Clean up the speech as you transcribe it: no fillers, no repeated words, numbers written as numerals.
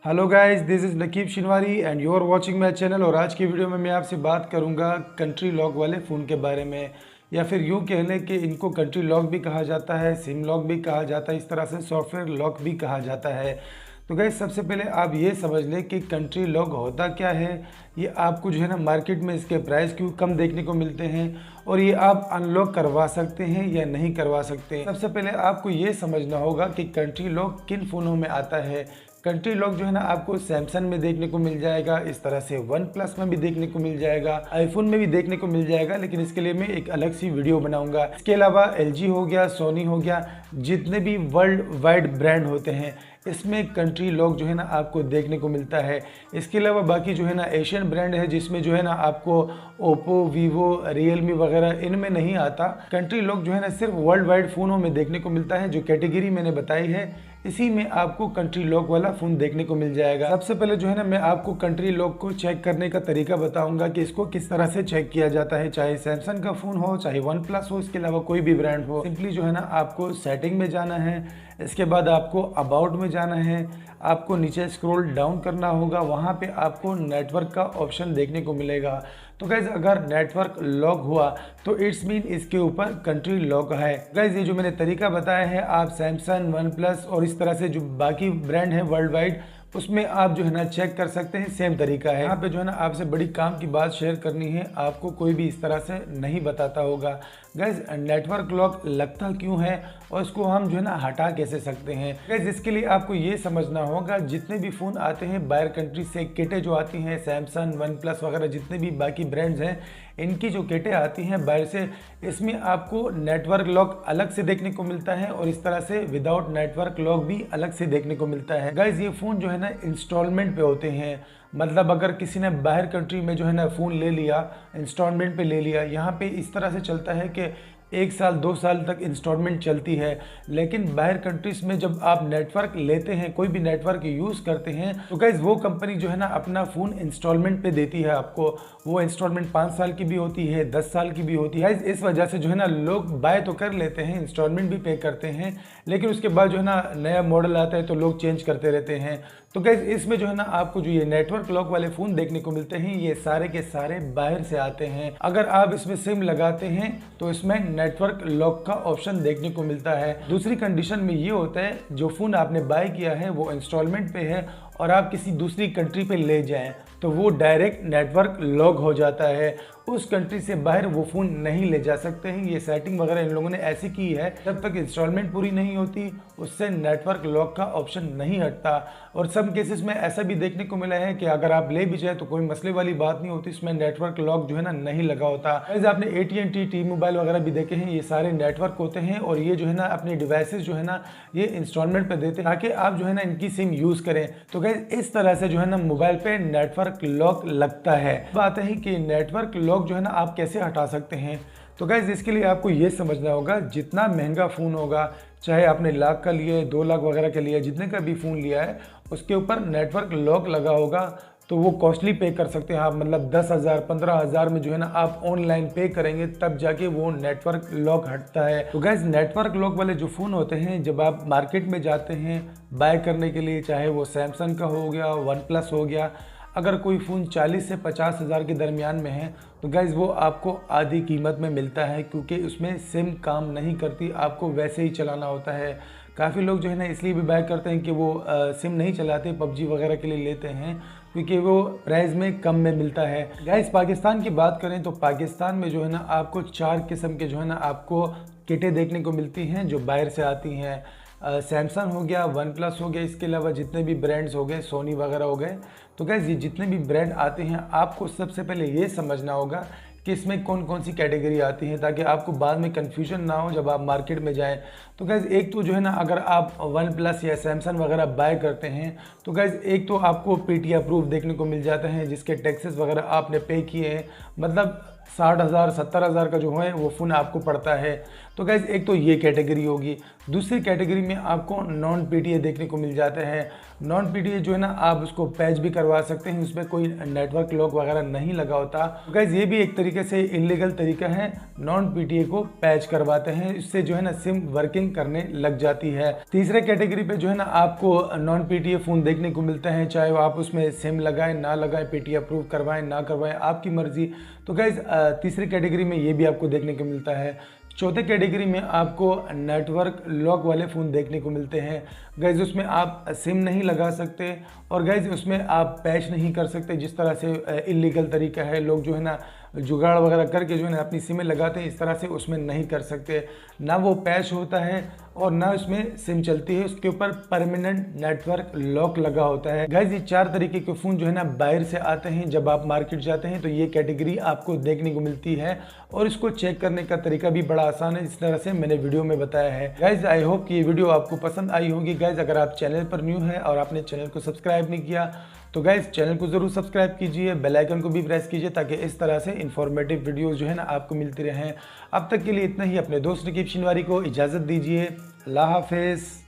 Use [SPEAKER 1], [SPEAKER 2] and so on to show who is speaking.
[SPEAKER 1] Hello guys, this is Naqeeb Shinwari and you are watching my channel. और आज की video में मैं आपसे बात करूंगा कंट्री लॉक वाले फ़ोन के बारे में, या फिर यूँ कह लें कि इनको कंट्री लॉक भी कहा जाता है, सिम लॉक भी कहा जाता है, इस तरह से सॉफ्टवेयर लॉक भी कहा जाता है। तो गाइस सबसे पहले आप ये समझ लें कि कंट्री लॉक होता क्या है। ये आपको जो है ना मार्केट में इसके प्राइस क्यों कम देखने को मिलते हैं, और ये आप अनलॉक करवा सकते हैं या नहीं करवा सकते हैं। सबसे पहले आपको ये समझना होगा कि कंट्री लॉक किन फ़ोनों में आता है। कंट्री लॉक जो है ना आपको सैमसंग में देखने को मिल जाएगा, इस तरह से वन प्लस में भी देखने को मिल जाएगा, आईफोन में भी देखने को मिल जाएगा, लेकिन इसके लिए मैं एक अलग सी वीडियो बनाऊंगा। इसके अलावा एलजी हो गया, सोनी हो गया, जितने भी वर्ल्ड वाइड ब्रांड होते हैं इसमें कंट्री लॉक जो है ना आपको देखने को मिलता है। इसके अलावा बाकी जो है ना एशियन ब्रांड है जिसमें जो है ना आपको ओप्पो, वीवो, रियलमी वगैरह इनमें नहीं आता। कंट्री लॉक जो है ना सिर्फ वर्ल्ड वाइड फ़ोनों में देखने को मिलता है। जो कैटेगरी मैंने बताई है इसी में आपको कंट्री लॉक वाला फ़ोन देखने को मिल जाएगा। सबसे पहले जो है ना मैं आपको कंट्री लॉक को चेक करने का तरीका बताऊंगा कि इसको किस तरह से चेक किया जाता है, चाहे सैमसंग का फ़ोन हो, चाहे वन प्लस हो, इसके अलावा कोई भी ब्रांड हो। सिंपली जो है ना आपको सेटिंग में जाना है, इसके बाद आपको अबाउट में जाना है, आपको नीचे स्क्रॉल डाउन करना होगा, वहाँ पे आपको नेटवर्क का ऑप्शन देखने को मिलेगा। तो गाइज अगर नेटवर्क लॉक हुआ तो इट्स मीन इसके ऊपर कंट्री लॉक है। गाइज ये जो मैंने तरीका बताया है आप सैमसंग, वन प्लस और इस तरह से जो बाकी ब्रांड है वर्ल्ड वाइड उसमें आप जो है ना चेक कर सकते हैं। सेम तरीका है। यहाँ पे जो है ना आपसे बड़ी काम की बात शेयर करनी है, आपको कोई भी इस तरह से नहीं बताता होगा। गाइज नेटवर्क लॉक लगता क्यों है और इसको हम जो है ना हटा कैसे सकते हैं। गाइज इसके लिए आपको ये समझना होगा जितने भी फ़ोन आते हैं बाहर कंट्री से, किटें जो आती हैं सैमसंग, वन प्लस वगैरह जितने भी बाकी ब्रांड्स हैं इनकी जो किटें आती हैं बाहर से, इसमें आपको नेटवर्क लॉक अलग से देखने को मिलता है और इस तरह से विदाउट नेटवर्क लॉक भी अलग से देखने को मिलता है। गाइज ये फ़ोन जो है ना इंस्टॉलमेंट पे होते हैं, मतलब अगर किसी ने बाहर कंट्री में जो है ना फ़ोन ले लिया, इंस्टॉलमेंट पे ले लिया, यहाँ पे इस तरह से चलता है कि 1 साल 2 साल तक इंस्टॉलमेंट चलती है। लेकिन बाहर कंट्रीज़ में जब आप नेटवर्क लेते हैं, कोई भी नेटवर्क यूज़ करते हैं, तो गाइज़ वो कंपनी जो है ना अपना फ़ोन इंस्टॉलमेंट पे देती है आपको। वो इंस्टॉलमेंट 5 साल की भी होती है, 10 साल की भी होती है। इस वजह से जो है ना लोग बाय तो कर लेते हैं, इंस्टॉलमेंट भी पे करते हैं, लेकिन उसके बाद जो है ना नया मॉडल आता है तो लोग चेंज करते रहते हैं। तो गाइज़ इसमें जो है ना आपको जो ये नेटवर्क लॉक वाले फ़ोन देखने को मिलते हैं ये सारे के सारे बाहर से आते हैं। अगर आप इसमें सिम लगाते हैं तो इसमें नेटवर्क लॉक का ऑप्शन देखने को मिलता है। दूसरी कंडीशन में ये होता है जो फ़ोन आपने बाय किया है वो इंस्टॉलमेंट पे है और आप किसी दूसरी कंट्री पे ले जाएं तो वो डायरेक्ट नेटवर्क लॉक हो जाता है। उस कंट्री से बाहर वो फ़ोन नहीं ले जा सकते हैं। ये सेटिंग वगैरह इन लोगों ने ऐसी की है, जब तक इंस्टॉलमेंट पूरी नहीं होती उससे नेटवर्क लॉक का ऑप्शन नहीं हटता। और सब केसेस में ऐसा भी देखने को मिला है कि अगर आप ले भी जाए तो कोई मसले वाली बात नहीं होती, इसमें नेटवर्क लॉक जो है ना नहीं लगा होता। जैसे आपने AT&T, टी मोबाइल वगैरह भी देखे हैं, ये सारे नेटवर्क होते हैं और ये जो है ना अपने डिवाइसेस जो है ना ये इंस्टॉलमेंट पे देते हैं ताकि आप जो है ना इनकी सिम यूज़ करें। तो गाइस इस तरह से जो है ना मोबाइल पे नेटवर्क लॉक लगता है। बात है कि नेटवर्क लॉक जो है ना आप कैसे हटा सकते हैं। तो गाइज इसके लिए आपको ये समझना होगा जितना महंगा फ़ोन होगा, चाहे आपने लाख का लिए, 2 लाख वगैरह का लिया, जितने का भी फ़ोन लिया है उसके ऊपर नेटवर्क लॉक लगा होगा तो वो कॉस्टली पे कर सकते हैं आप। मतलब 10,000 15,000 में जो है ना आप ऑनलाइन पे करेंगे तब जाके वो नेटवर्क लॉक हटता है। तो गाइज नेटवर्क लॉक वाले जो फ़ोन होते हैं जब आप मार्केट में जाते हैं बाय करने के लिए, चाहे वो सैमसंग का हो गया, वन प्लस हो गया, अगर कोई फ़ोन 40 से 50 हज़ार के दरमियान में है तो गाइज़ वो आपको आधी कीमत में मिलता है, क्योंकि उसमें सिम काम नहीं करती, आपको वैसे ही चलाना होता है। काफ़ी लोग जो है ना इसलिए भी बाय करते हैं कि वो सिम नहीं चलाते, पबजी वगैरह के लिए लेते हैं क्योंकि वो प्राइस में कम में मिलता है। गाइज़ पाकिस्तान की बात करें तो पाकिस्तान में जो है ना आपको 4 किस्म के जो है ना आपको किटें देखने को मिलती हैं जो बाहर से आती हैं। सैमसंग हो गया, वन प्लस हो गया, इसके अलावा जितने भी ब्रांड्स हो गए, सोनी वगैरह हो गए। तो गाइज़ ये जितने भी ब्रांड आते हैं आपको सबसे पहले ये समझना होगा कि इसमें कौन कौन सी कैटेगरी आती है ताकि आपको बाद में कन्फ्यूजन ना हो जब आप मार्केट में जाएं। तो गाइज़ एक तो जो है ना अगर आप वन प्लस या सैमसंग वगैरह बाय करते हैं तो गाइज़ एक तो आपको PTA अप्रूव देखने को मिल जाता है जिसके टैक्सेस वगैरह आपने पे किए हैं। मतलब 60,000 70,000 का जो है वो फ़ोन आपको पड़ता है। तो गाइज़ एक तो ये कैटेगरी होगी। दूसरी कैटेगरी में आपको नॉन पीटीए देखने को मिल जाते हैं। नॉन पीटीए जो है ना, आप उसको पैच भी करवा सकते हैं, उसमें कोई नेटवर्क लॉक वगैरह नहीं लगा होता। तो गाइज़ ये भी एक तरीके से इलीगल तरीका है, नॉन पीटीए को पैच करवाते हैं, इससे जो है ना सिम वर्किंग करने लग जाती है। तीसरे कैटेगरी पे जो है ना आपको नॉन पीटीए फ़ोन देखने को मिलता है, चाहे वो आप उसमें सिम लगाएं ना लगाएं, पीटीए अप्रूव करवाएं ना करवाएं, आपकी मर्जी। तो गाइज़ तीसरी कैटेगरी में ये भी आपको देखने को मिलता है। चौथे कैटेगरी में आपको नेटवर्क लॉक वाले फ़ोन देखने को मिलते हैं। गाइज़ उसमें आप सिम नहीं लगा सकते और गाइज़ उसमें आप पैच नहीं कर सकते, जिस तरह से इलीगल तरीका है, लोग जो है ना जुगाड़ वगैरह करके जो है ना अपनी सिमें लगाते हैं, इस तरह से उसमें नहीं कर सकते। ना वो पैच होता है और ना उसमें सिम चलती है, उसके ऊपर परमानेंट नेटवर्क लॉक लगा होता है। गाइज ये 4 तरीके के फ़ोन जो है ना बाहर से आते हैं, जब आप मार्केट जाते हैं तो ये कैटेगरी आपको देखने को मिलती है और इसको चेक करने का तरीका भी बड़ा आसान है, जिस तरह से मैंने वीडियो में बताया है। गाइज आई होप कि ये वीडियो आपको पसंद आई होगी। गाइज अगर आप चैनल पर न्यू है और आपने चैनल को सब्सक्राइब नहीं किया तो गाइज चैनल को ज़रूर सब्सक्राइब कीजिए, बेल आइकन को भी प्रेस कीजिए, ताकि इस तरह से इन्फॉर्मेटिव वीडियोस जो है ना आपको मिलती रहें। अब तक के लिए इतना ही। अपने दोस्त रकीब शिनवारी को इजाज़त दीजिए। अल्लाह हाफिज़।